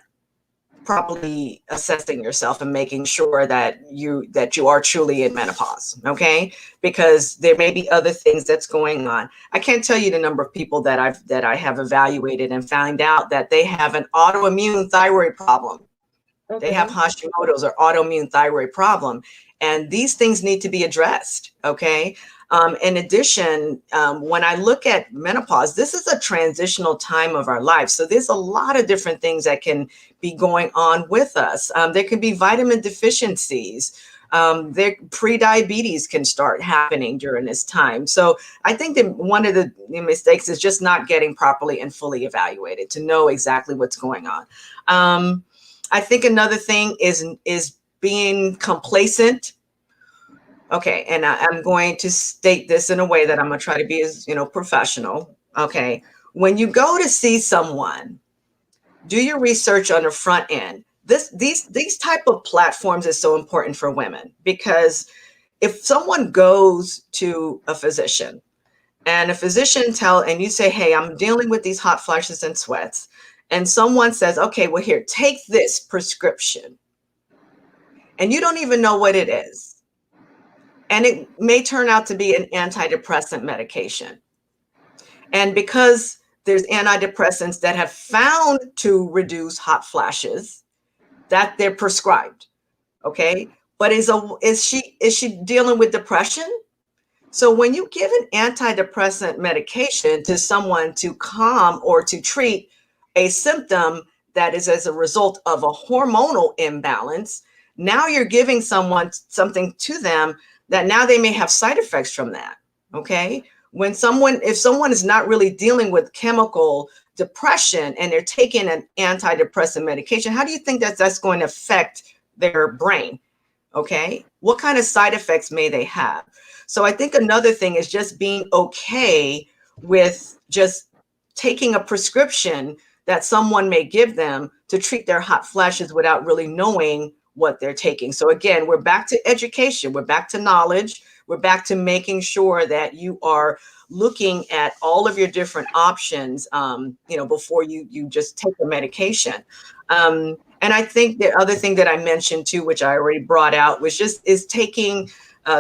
properly assessing yourself and making sure that you are truly in menopause, okay? Because there may be other things that's going on. I can't tell you the number of people that I have evaluated and found out that they have an autoimmune thyroid problem. Okay. They have Hashimoto's or autoimmune thyroid problem, and these things need to be addressed, okay? In addition, when I look at menopause, this is a transitional time of our life. So there's a lot of different things that can be going on with us. There can be vitamin deficiencies. Pre-diabetes can start happening during this time. So I think that one of the mistakes is just not getting properly and fully evaluated to know exactly what's going on. I think another thing is being complacent Okay, and I'm going to state this in a way that I'm going to try to be as, professional. Okay, when you go to see someone, do your research on the front end. These type of platforms is so important for women, because if someone goes to a physician and a physician and you say, hey, I'm dealing with these hot flashes and sweats, and someone says, okay, well, here, take this prescription, and you don't even know what it is. And it may turn out to be an antidepressant medication. And because there's antidepressants that have found to reduce hot flashes, that they're prescribed, okay? But is she dealing with depression? So when you give an antidepressant medication to someone to calm or to treat a symptom that is as a result of a hormonal imbalance, now you're giving someone something to them that now they may have side effects from that, okay? If someone is not really dealing with chemical depression and they're taking an antidepressant medication, how do you think that's going to affect their brain, okay? What kind of side effects may they have? So I think another thing is just being okay with just taking a prescription that someone may give them to treat their hot flashes without really knowing what they're taking. So again, we're back to education, we're back to knowledge, we're back to making sure that you are looking at all of your different options, before you just take the medication. And I think the other thing that I mentioned too, which I already brought out, is taking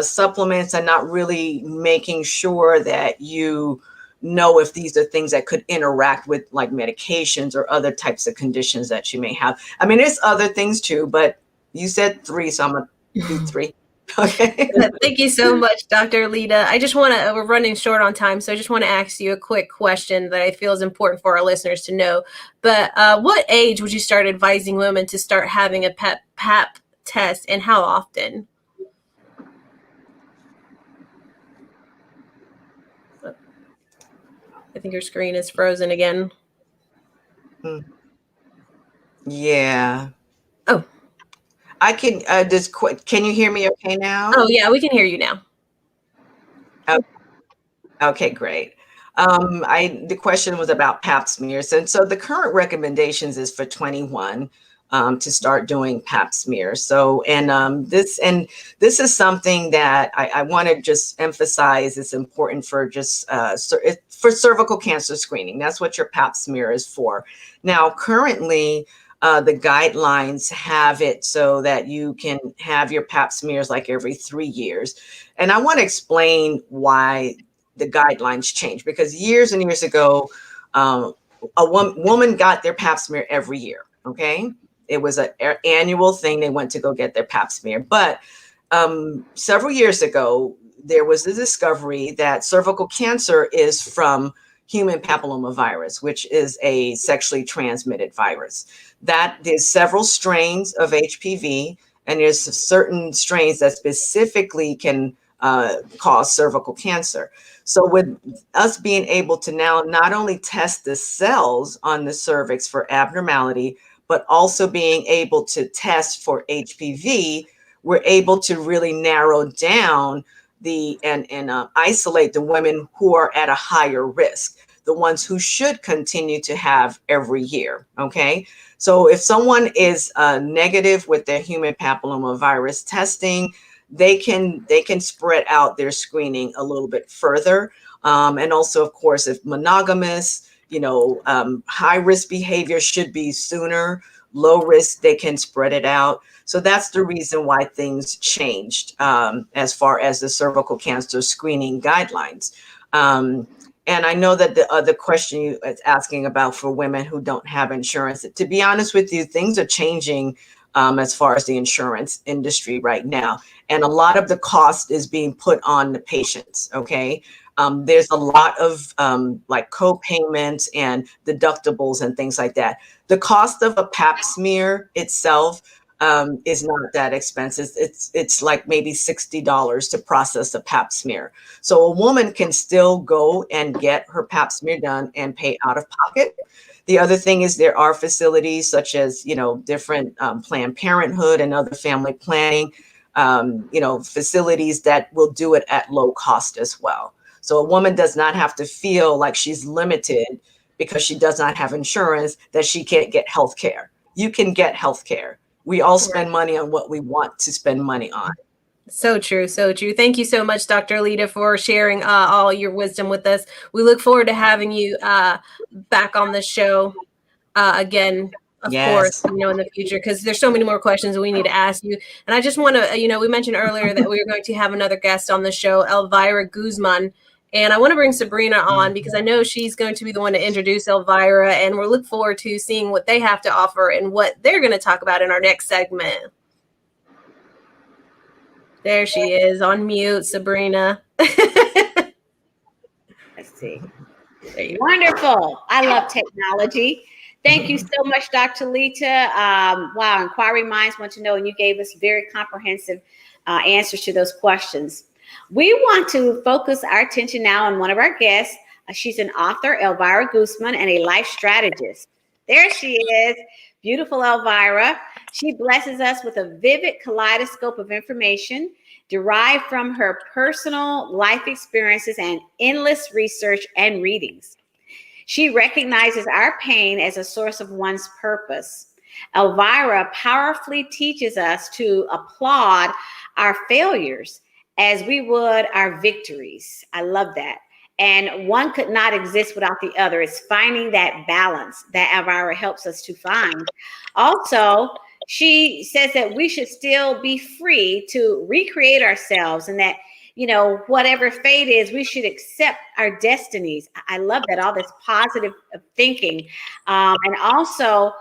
supplements and not really making sure that you know if these are things that could interact with like medications or other types of conditions that you may have. I mean, there's other things too, but you said 3, so I'm gonna do 3. Okay. Thank you so much, Dr. Lita. We're running short on time, so I just want to ask you a quick question that I feel is important for our listeners to know. But what age would you start advising women to start having a PAP test, and how often? I think your screen is frozen again. Yeah. Oh. I can can you hear me okay now? Oh yeah, we can hear you now. Okay, great. The question was about pap smears. And so the current recommendations is for 21 to start doing pap smears. So, this is something that I want to just emphasize is important for for cervical cancer screening. That's what your pap smear is for. Now, currently, the guidelines have it so that you can have your pap smears like every 3 years. And I want to explain why the guidelines changed, because years and years ago, a woman got their pap smear every year. Okay. It was an annual thing. They went to go get their pap smear. But several years ago, there was a discovery that cervical cancer is from human papillomavirus, which is a sexually transmitted virus. That there's several strains of HPV, and there's certain strains that specifically can cause cervical cancer. So with us being able to now not only test the cells on the cervix for abnormality, but also being able to test for HPV, we're able to really narrow down and isolate the women who are at a higher risk, the ones who should continue to have every year. Okay. So if someone is negative with their human papillomavirus testing, they can spread out their screening a little bit further. And also, of course, if monogamous, high risk behavior should be sooner. Low risk, they can spread it out. So that's the reason why things changed as far as the cervical cancer screening guidelines. And I know that the other question you is asking about for women who don't have insurance, to be honest with you, things are changing as far as the insurance industry right now. And a lot of the cost is being put on the patients, okay? There's a lot of like co-payments and deductibles and things like that. The cost of a pap smear itself is not that expensive. It's like maybe $60 to process a pap smear. So a woman can still go and get her pap smear done and pay out of pocket. The other thing is there are facilities such as, different Planned Parenthood and other family planning facilities that will do it at low cost as well. So a woman does not have to feel like she's limited because she does not have insurance, that she can't get health care. You can get health care. We all spend money on what we want to spend money on. So true. So true. Thank you so much, Dr. Alita, for sharing all your wisdom with us. We look forward to having you back on the show again, of course, in the future, because there's so many more questions we need to ask you. And I just want to, we mentioned earlier that we were going to have another guest on the show, Elvira Guzman. And I want to bring Sabrina on because I know she's going to be the one to introduce Elvira, and we'll look forward to seeing what they have to offer and what they're going to talk about in our next segment. There she is on mute, Sabrina. Let's see. Wonderful. I love technology. Thank you so much, Dr. Lita. Wow, inquiring minds want to know, and you gave us very comprehensive answers to those questions. We want to focus our attention now on one of our guests. She's an author, Elvira Guzman, and a life strategist. There she is. Beautiful Elvira. She blesses us with a vivid kaleidoscope of information derived from her personal life experiences and endless research and readings. She recognizes our pain as a source of one's purpose. Elvira powerfully teaches us to applaud our failures as we would our victories. I love that. And one could not exist without the other. It's finding that balance that Elvira helps us to find. Also, she says that we should still be free to recreate ourselves, and that, whatever fate is, we should accept our destinies. I love that, all this positive thinking. And also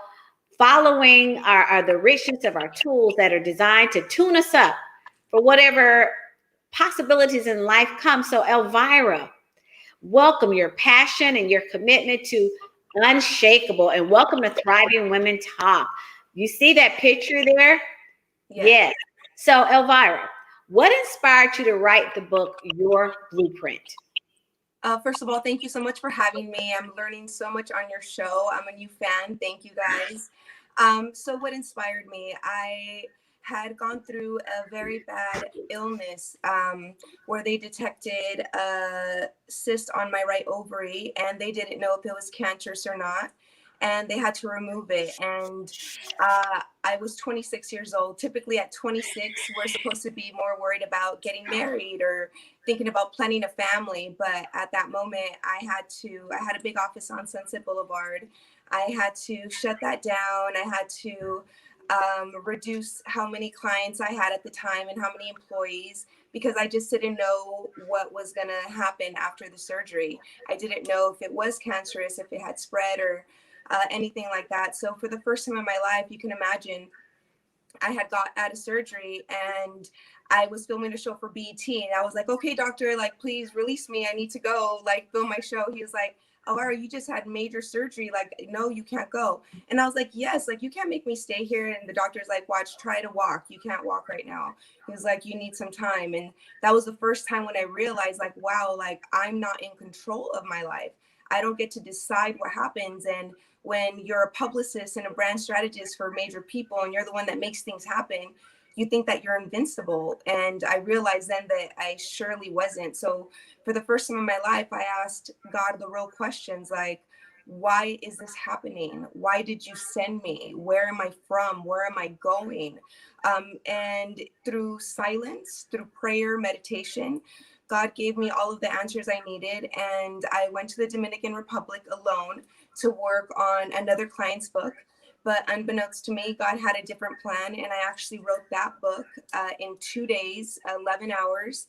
following the richness of our tools that are designed to tune us up for whatever possibilities in life come. So Elvira, welcome your passion and your commitment to Unshakable, and welcome to Thriving Women Talk. You see that picture there? Yes. So Elvira, what inspired you to write the book, Your Blueprint? First of all, thank you so much for having me. I'm learning so much on your show. I'm a new fan. Thank you guys. So what inspired me? I had gone through a very bad illness where they detected a cyst on my right ovary, and they didn't know if it was cancerous or not, and they had to remove it. And I was 26 years old. Typically at 26, we're supposed to be more worried about getting married or thinking about planning a family. But at that moment, I had a big office on Sunset Boulevard. I had to shut that down. I had to reduce how many clients I had at the time and how many employees, because I just didn't know what was going to happen after the surgery. I didn't know if it was cancerous, if it had spread, or anything like that. So for the first time in my life, you can imagine, I had got out of surgery and I was filming a show for BET, and I was like, okay, doctor, like, please release me. I need to go, like, film my show. He was like, Elvira, you just had major surgery. Like, no, you can't go. And I was like, yes, like, you can't make me stay here. And the doctor's like, watch, try to walk. You can't walk right now. He was like, you need some time. And that was the first time when I realized, like, wow, like, I'm not in control of my life. I don't get to decide what happens. And when you're a publicist and a brand strategist for major people, and you're the one that makes things happen, you think that you're invincible. And I realized then that I surely wasn't. So for the first time in my life, I asked God the real questions, like, why is this happening? Why did you send me? Where am I from? Where am I going? And through silence, through prayer, meditation, God gave me all of the answers I needed. And I went to the Dominican Republic alone to work on another client's book. But unbeknownst to me, God had a different plan. And I actually wrote that book in 2 days, 11 hours.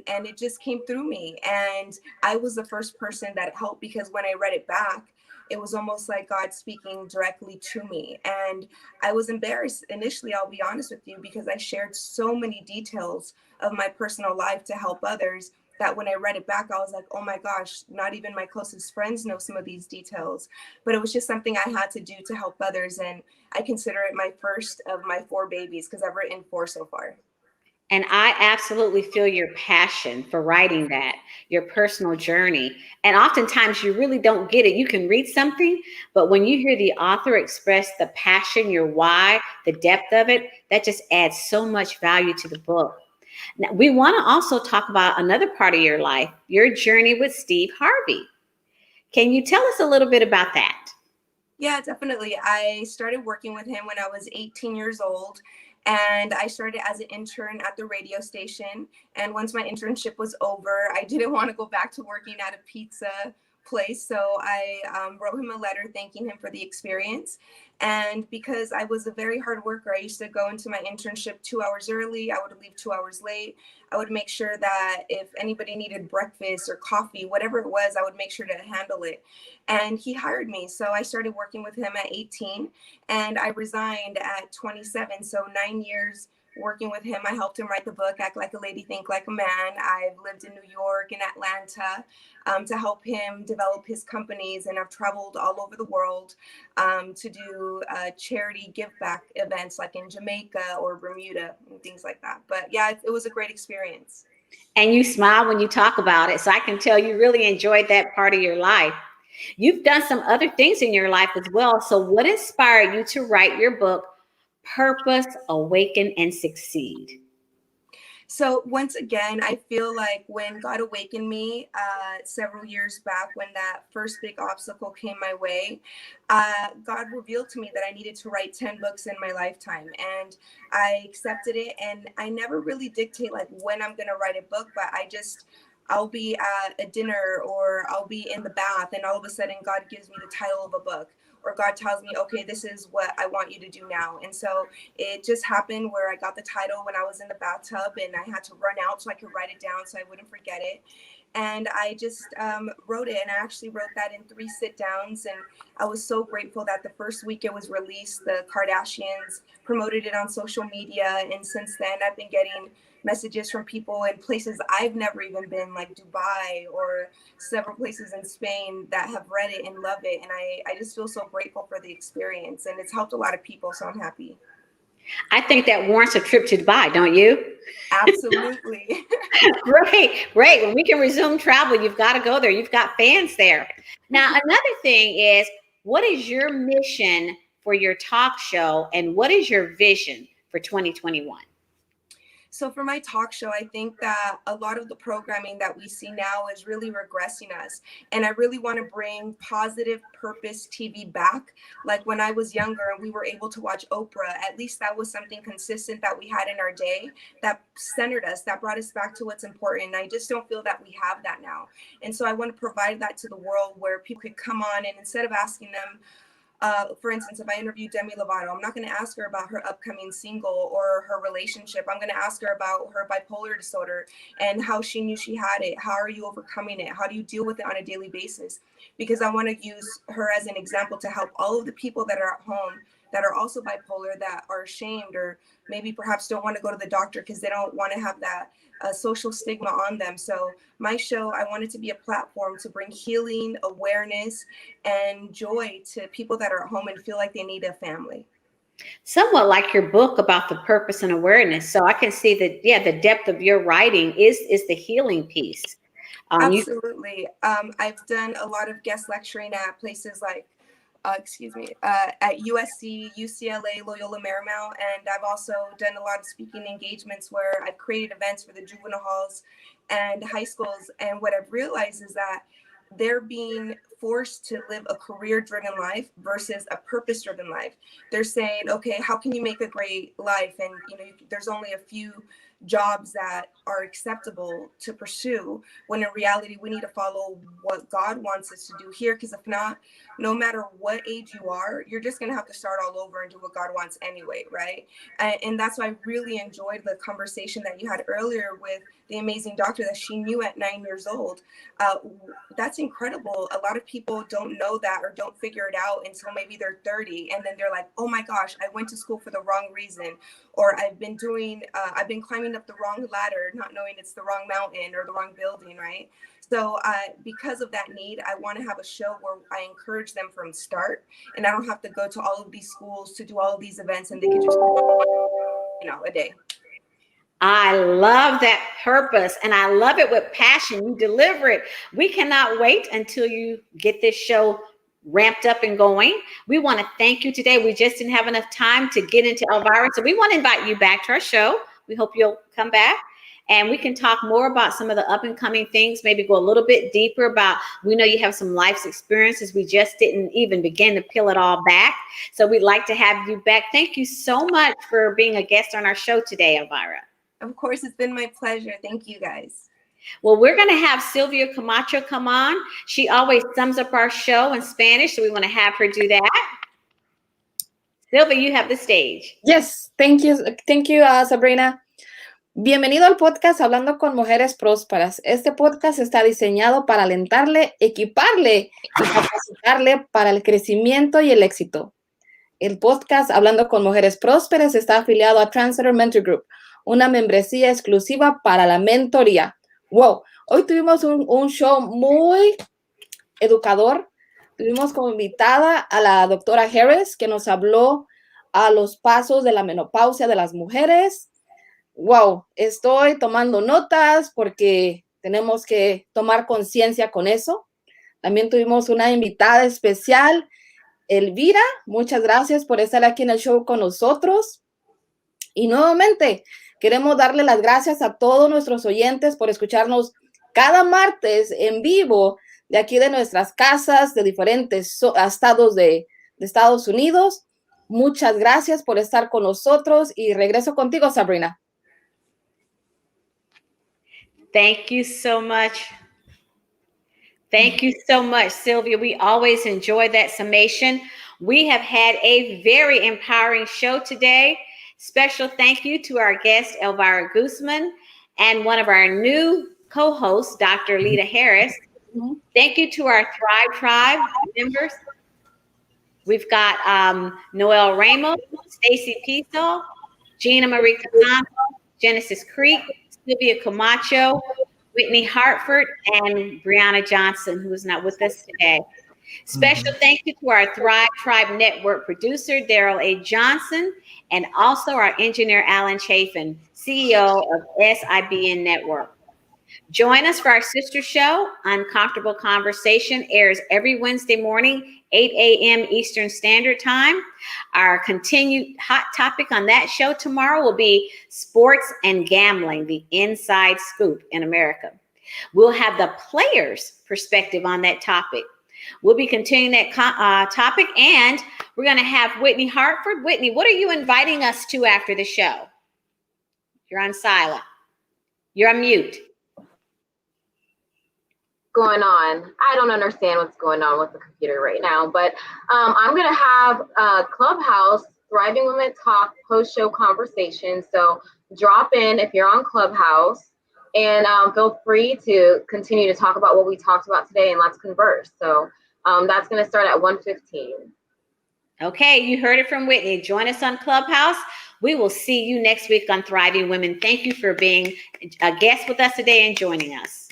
And it just came through me. And I was the first person that it helped, because when I read it back, it was almost like God speaking directly to me. And I was embarrassed initially, I'll be honest with you, because I shared so many details of my personal life to help others, that when I read it back, I was like, oh my gosh, not even my closest friends know some of these details. But it was just something I had to do to help others. And I consider it my first of my 4 babies, because I've written 4 so far. And I absolutely feel your passion for writing that, your personal journey. And oftentimes you really don't get it. You can read something, but when you hear the author express the passion, your why, the depth of it, that just adds so much value to the book. Now, we want to also talk about another part of your life, your journey with Steve Harvey. Can you tell us a little bit about that? Yeah, definitely. I started working with him when I was 18 years old. And I started as an intern at the radio station. And once my internship was over, I didn't want to go back to working at a pizza place. So I wrote him a letter thanking him for the experience. And because I was a very hard worker, I used to go into my internship 2 hours early. I would leave 2 hours late. I would make sure that if anybody needed breakfast or coffee, whatever it was, I would make sure to handle it. And he hired me. So I started working with him at 18 and I resigned at 27. So 9 years working with him. I helped him write the book, Act Like a Lady, Think Like a Man. I've lived in New York and Atlanta to help him develop his companies. And I've traveled all over the world to do charity give back events like in Jamaica or Bermuda and things like that. But yeah, it was a great experience. And you smile when you talk about it. So I can tell you really enjoyed that part of your life. You've done some other things in your life as well. So what inspired you to write your book, Purpose, Awaken, and Succeed? So once again, I feel like when God awakened me several years back, when that first big obstacle came my way, God revealed to me that I needed to write 10 books in my lifetime. And I accepted it. And I never really dictate like when I'm going to write a book, but I'll be at a dinner or I'll be in the bath and all of a sudden God gives me the title of a book. Or God tells me, okay, this is what I want you to do now. And so it just happened where I got the title when I was in the bathtub and I had to run out so I could write it down so I wouldn't forget it. And I just wrote it, and I actually wrote that in 3 sit downs. And I was so grateful that the first week it was released, the Kardashians promoted it on social media. And since then, I've been getting messages from people in places I've never even been, like Dubai or several places in Spain, that have read it and love it. And I just feel so grateful for the experience, and it's helped a lot of people. So I'm happy. I think that warrants a trip to Dubai, don't you? Absolutely. Great. When we can resume travel, you've got to go there. You've got fans there. Now, another thing is, what is your mission for your talk show and what is your vision for 2021? So for my talk show, I think that a lot of the programming that we see now is really regressing us. And I really want to bring positive purpose TV back. Like when I was younger and we were able to watch Oprah, at least that was something consistent that we had in our day that centered us, that brought us back to what's important. And I just don't feel that we have that now. And so I want to provide that to the world where people could come on and instead of asking them, for instance, if I interview Demi Lovato, I'm not going to ask her about her upcoming single or her relationship. I'm going to ask her about her bipolar disorder and how she knew she had it. How are you overcoming it? How do you deal with it on a daily basis? Because I want to use her as an example to help all of the people that are at home that are also bipolar, that are ashamed or maybe perhaps don't want to go to the doctor because they don't want to have that social stigma on them. So my show, I want it to be a platform to bring healing, awareness, and joy to people that are at home and feel like they need a family. Somewhat like your book about the purpose and awareness. So I can see that, yeah, the depth of your writing is the healing piece. Absolutely. I've done a lot of guest lecturing at places like at USC, UCLA, Loyola Marymount, and I've also done a lot of speaking engagements where I've created events for the juvenile halls and high schools. And what I've realized is that they're being forced to live a career-driven life versus a purpose-driven life. They're saying, okay, how can you make a great life? And there's only a few jobs that are acceptable to pursue, when in reality we need to follow what God wants us to do here, because if not, no matter what age you are, you're just going to have to start all over and do what God wants anyway, right? And that's why I really enjoyed the conversation that you had earlier with the amazing doctor that she knew at 9 years old. That's incredible. A lot of people don't know that or don't figure it out until maybe they're 30, and then they're like, oh my gosh, I went to school for the wrong reason, or I've been climbing up the wrong ladder, not knowing it's the wrong mountain or the wrong building, right? So because of that need, I want to have a show where I encourage them from start, and I don't have to go to all of these schools to do all of these events, and they can just, a day. I love that purpose, and I love it with passion. You deliver it. We cannot wait until you get this show ramped up and going. We want to thank you today. We just didn't have enough time to get into Elvira, so we want to invite you back to our show. We hope you'll come back, and we can talk more about some of the up and coming things, maybe go a little bit deeper about, we know you have some life's experiences. We just didn't even begin to peel it all back. So we'd like to have you back. Thank you so much for being a guest on our show today, Elvira. Of course, it's been my pleasure. Thank you, guys. Well, we're going to have Sylvia Camacho come on. She always sums up our show in Spanish, so we want to have her do that. Sylvia, you have the stage. Yes, thank you, Sabrina. Bienvenido al podcast Hablando con Mujeres Prósperas. Este podcast está diseñado para alentarle, equiparle y capacitarle para el crecimiento y el éxito. El podcast Hablando con Mujeres Prósperas está afiliado a Trendsetter Mentor Group, una membresía exclusiva para la mentoría. Wow, hoy tuvimos un show muy educador. Tuvimos como invitada a la doctora Harris, que nos habló a los pasos de la menopausia de las mujeres. Wow, estoy tomando notas porque tenemos que tomar conciencia con eso. También tuvimos una invitada especial, Elvira. Muchas gracias por estar aquí en el show con nosotros. Y nuevamente, queremos darle las gracias a todos nuestros oyentes por escucharnos cada martes en vivo de aquí de nuestras casas, de diferentes estados de Estados Unidos. Muchas gracias por estar con nosotros y regreso contigo, Sabrina. Thank you so much. Thank you so much, Sylvia. We always enjoy that summation. We have had a very empowering show today. Special thank you to our guest, Elvira Guzman, and one of our new co-hosts, Dr. Lita Harris. Thank you to our Thrive Tribe members. We've got Noel Ramos, Stacy Piso, Gina Marie Casano, Genesis Creek, Sylvia Camacho, Whitney Hartford, and Brianna Johnson, who is not with us today. Special thank you to our Thrive Tribe Network producer, Daryl A. Johnson, and also our engineer, Alan Chafin, CEO of SIBN Network. Join us for our sister show, Uncomfortable Conversation, airs every Wednesday morning, 8 a.m. Eastern Standard Time. Our continued hot topic on that show tomorrow will be sports and gambling, the inside scoop in America. We'll have the players' perspective on that topic. We'll be continuing that topic, and we're going to have Whitney Hartford. Whitney, what are you inviting us to after the show? You're on silent. You're on mute. Going on. I don't understand what's going on with the computer right now, but I'm going to have a Clubhouse Thriving Women Talk post-show conversation. So drop in if you're on Clubhouse, and feel free to continue to talk about what we talked about today, and let's converse. So that's going to start at 1:15. Okay, you heard it from Whitney. Join us on Clubhouse. We will see you next week on Thriving Women. Thank you for being a guest with us today and joining us.